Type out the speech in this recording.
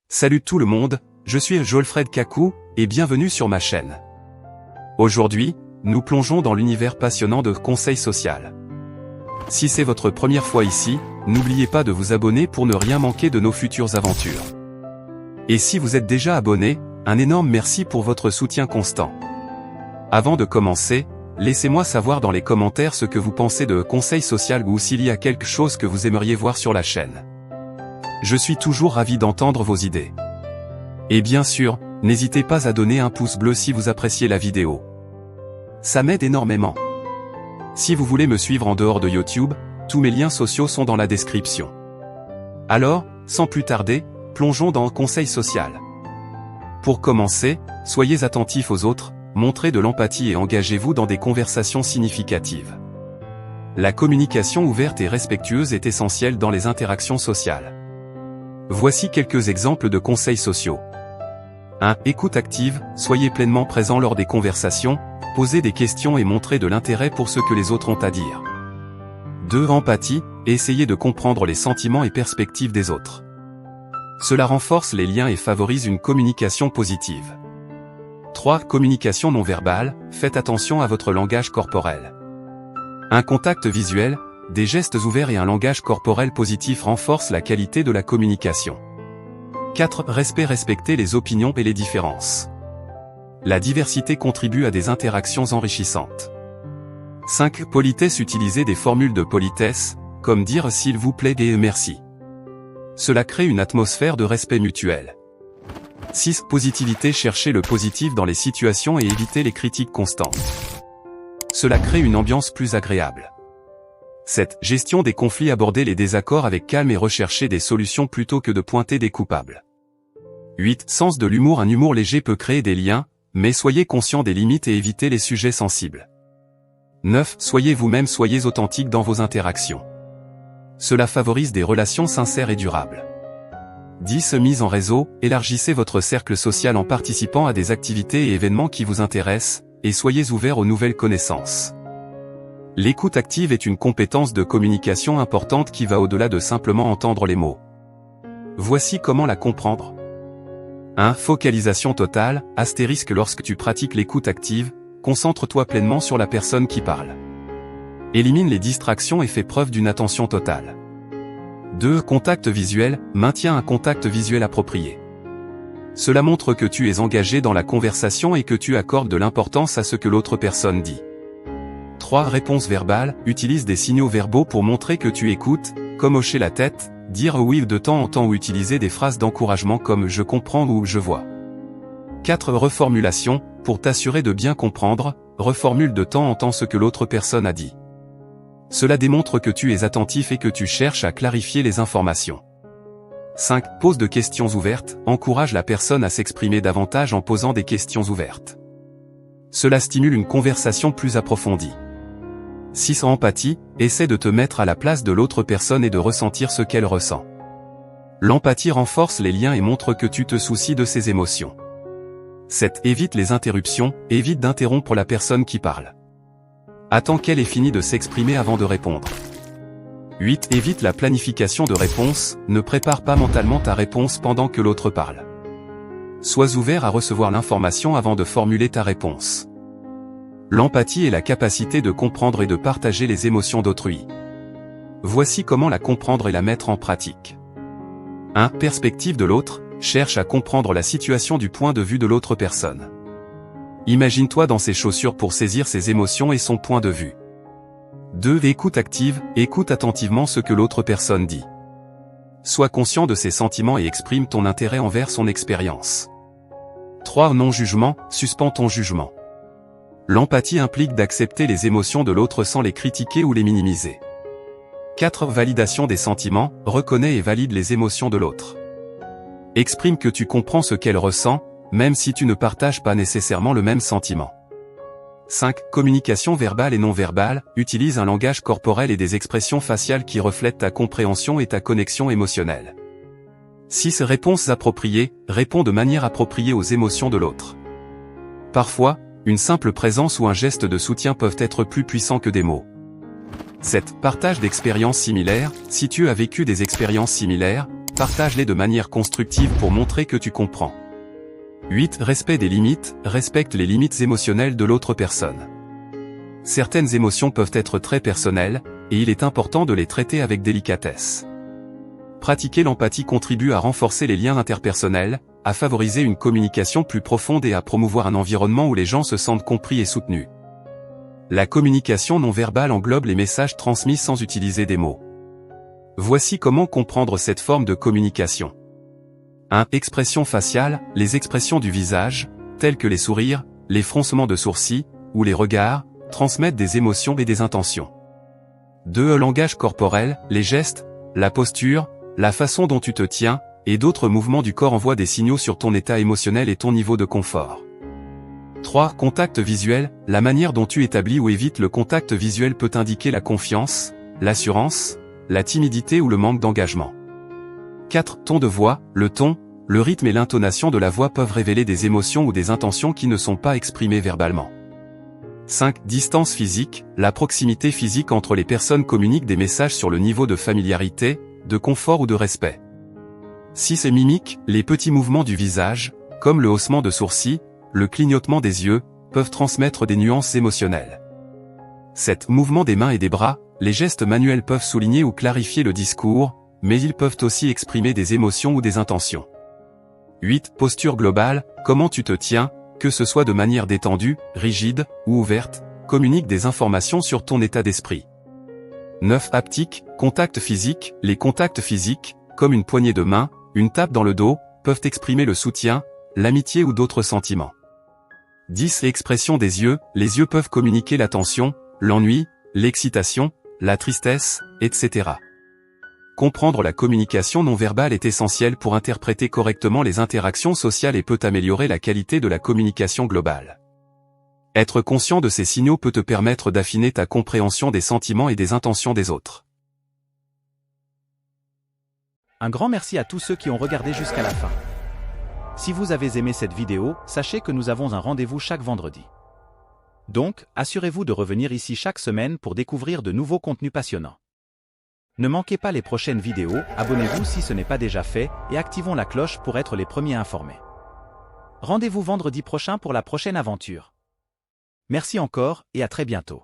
Salut tout le monde, je suis Jolfred Kaku, et bienvenue sur ma chaîne. Aujourd'hui, nous plongeons dans l'univers passionnant de conseil social. Si c'est votre première fois ici, n'oubliez pas de vous abonner pour ne rien manquer de nos futures aventures. Et si vous êtes déjà abonné, un énorme merci pour votre soutien constant. Avant de commencer, laissez-moi savoir dans les commentaires ce que vous pensez de conseil social ou s'il y a quelque chose que vous aimeriez voir sur la chaîne. Je suis toujours ravi d'entendre vos idées. Et bien sûr, n'hésitez pas à donner un pouce bleu si vous appréciez la vidéo. Ça m'aide énormément. Si vous voulez me suivre en dehors de YouTube, tous mes liens sociaux sont dans la description. Alors, sans plus tarder, plongeons dans le conseil social. Pour commencer, soyez attentifs aux autres, montrez de l'empathie et engagez-vous dans des conversations significatives. La communication ouverte et respectueuse est essentielle dans les interactions sociales. Voici quelques exemples de conseils sociaux. 1. Écoute active, soyez pleinement présent lors des conversations, posez des questions et montrez de l'intérêt pour ce que les autres ont à dire. 2. Empathie, essayez de comprendre les sentiments et perspectives des autres. Cela renforce les liens et favorise une communication positive. 3. Communication non verbale, faites attention à votre langage corporel. Un contact visuel, des gestes ouverts et un langage corporel positif renforcent la qualité de la communication. 4. Respectez les opinions et les différences. La diversité contribue à des interactions enrichissantes. 5. Politesse, utilisez des formules de politesse, comme dire s'il vous plaît et merci. Cela crée une atmosphère de respect mutuel. 6. Positivité, cherchez le positif dans les situations et évitez les critiques constantes. Cela crée une ambiance plus agréable. 7. Gestion des conflits, abordez les désaccords avec calme et recherchez des solutions plutôt que de pointer des coupables. 8. Sens de l'humour, un humour léger peut créer des liens, mais soyez conscient des limites et évitez les sujets sensibles. 9. Soyez vous-même, soyez authentique dans vos interactions. Cela favorise des relations sincères et durables. 10. Mise en réseau, élargissez votre cercle social en participant à des activités et événements qui vous intéressent, et soyez ouverts aux nouvelles connaissances. L'écoute active est une compétence de communication importante qui va au-delà de simplement entendre les mots. Voici comment la comprendre. 1. Focalisation totale, astérisque lorsque tu pratiques l'écoute active, concentre-toi pleinement sur la personne qui parle. Élimine les distractions et fais preuve d'une attention totale. 2. Contact visuel, maintiens un contact visuel approprié. Cela montre que tu es engagé dans la conversation et que tu accordes de l'importance à ce que l'autre personne dit. 3. Réponse verbale, utilise des signaux verbaux pour montrer que tu écoutes, comme hocher la tête, dire oui de temps en temps ou utiliser des phrases d'encouragement comme je comprends ou je vois. 4. Reformulation, pour t'assurer de bien comprendre, reformule de temps en temps ce que l'autre personne a dit. Cela démontre que tu es attentif et que tu cherches à clarifier les informations. 5. Pose de questions ouvertes, encourage la personne à s'exprimer davantage en posant des questions ouvertes. Cela stimule une conversation plus approfondie. 6. Empathie, essaie de te mettre à la place de l'autre personne et de ressentir ce qu'elle ressent. L'empathie renforce les liens et montre que tu te soucies de ses émotions. 7. Évite les interruptions, évite d'interrompre la personne qui parle. Attends qu'elle ait fini de s'exprimer avant de répondre. 8. Évite la planification de réponse, ne prépare pas mentalement ta réponse pendant que l'autre parle. Sois ouvert à recevoir l'information avant de formuler ta réponse. L'empathie est la capacité de comprendre et de partager les émotions d'autrui. Voici comment la comprendre et la mettre en pratique. 1. Perspective de l'autre, cherche à comprendre la situation du point de vue de l'autre personne. Imagine-toi dans ses chaussures pour saisir ses émotions et son point de vue. 2. Écoute active, écoute attentivement ce que l'autre personne dit. Sois conscient de ses sentiments et exprime ton intérêt envers son expérience. 3. Non-jugement, suspends ton jugement. L'empathie implique d'accepter les émotions de l'autre sans les critiquer ou les minimiser. 4. Validation des sentiments, reconnais et valide les émotions de l'autre. Exprime que tu comprends ce qu'elle ressent, même si tu ne partages pas nécessairement le même sentiment. 5. Communication verbale et non verbale, utilise un langage corporel et des expressions faciales qui reflètent ta compréhension et ta connexion émotionnelle. 6. Réponses appropriées, réponds de manière appropriée aux émotions de l'autre. Parfois, une simple présence ou un geste de soutien peuvent être plus puissants que des mots. 7. Partage d'expériences similaires, si tu as vécu des expériences similaires, Partage-les de manière constructive pour montrer que tu comprends. 8. Respect des limites. Respecte les limites émotionnelles de l'autre personne. Certaines émotions peuvent être très personnelles, et il est important de les traiter avec délicatesse. Pratiquer l'empathie contribue à renforcer les liens interpersonnels, à favoriser une communication plus profonde et à promouvoir un environnement où les gens se sentent compris et soutenus. La communication non verbale englobe les messages transmis sans utiliser des mots. Voici comment comprendre cette forme de communication. 1. Expression faciale. Les expressions du visage, telles que les sourires, les froncements de sourcils, ou les regards, transmettent des émotions et des intentions. 2. Langage corporel. Les gestes, la posture, la façon dont tu te tiens, et d'autres mouvements du corps envoient des signaux sur ton état émotionnel et ton niveau de confort. 3. Contact visuel. La manière dont tu établis ou évites le contact visuel peut indiquer la confiance, l'assurance, la timidité ou le manque d'engagement. 4. Ton de voix. Le ton, le rythme et l'intonation de la voix peuvent révéler des émotions ou des intentions qui ne sont pas exprimées verbalement. 5. Distance physique. La proximité physique entre les personnes communique des messages sur le niveau de familiarité, de confort ou de respect. 6. Mimique. Les petits mouvements du visage, comme le haussement de sourcils, le clignotement des yeux, peuvent transmettre des nuances émotionnelles. 7. Mouvement des mains et des bras. Les gestes manuels peuvent souligner ou clarifier le discours, mais ils peuvent aussi exprimer des émotions ou des intentions. 8. Posture globale. Comment tu te tiens, que ce soit de manière détendue, rigide, ou ouverte, communique des informations sur ton état d'esprit. 9. Haptique. Contact physique. Les contacts physiques, comme une poignée de main, une tape dans le dos, peuvent exprimer le soutien, l'amitié ou d'autres sentiments. 10. Expression des yeux. Les yeux peuvent communiquer l'attention, l'ennui, l'excitation, la tristesse, etc. Comprendre la communication non verbale est essentiel pour interpréter correctement les interactions sociales et peut améliorer la qualité de la communication globale. Être conscient de ces signaux peut te permettre d'affiner ta compréhension des sentiments et des intentions des autres. Un grand merci à tous ceux qui ont regardé jusqu'à la fin. Si vous avez aimé cette vidéo, sachez que nous avons un rendez-vous chaque vendredi. Donc, assurez-vous de revenir ici chaque semaine pour découvrir de nouveaux contenus passionnants. Ne manquez pas les prochaines vidéos, abonnez-vous si ce n'est pas déjà fait, et activons la cloche pour être les premiers informés. Rendez-vous vendredi prochain pour la prochaine aventure. Merci encore, et à très bientôt.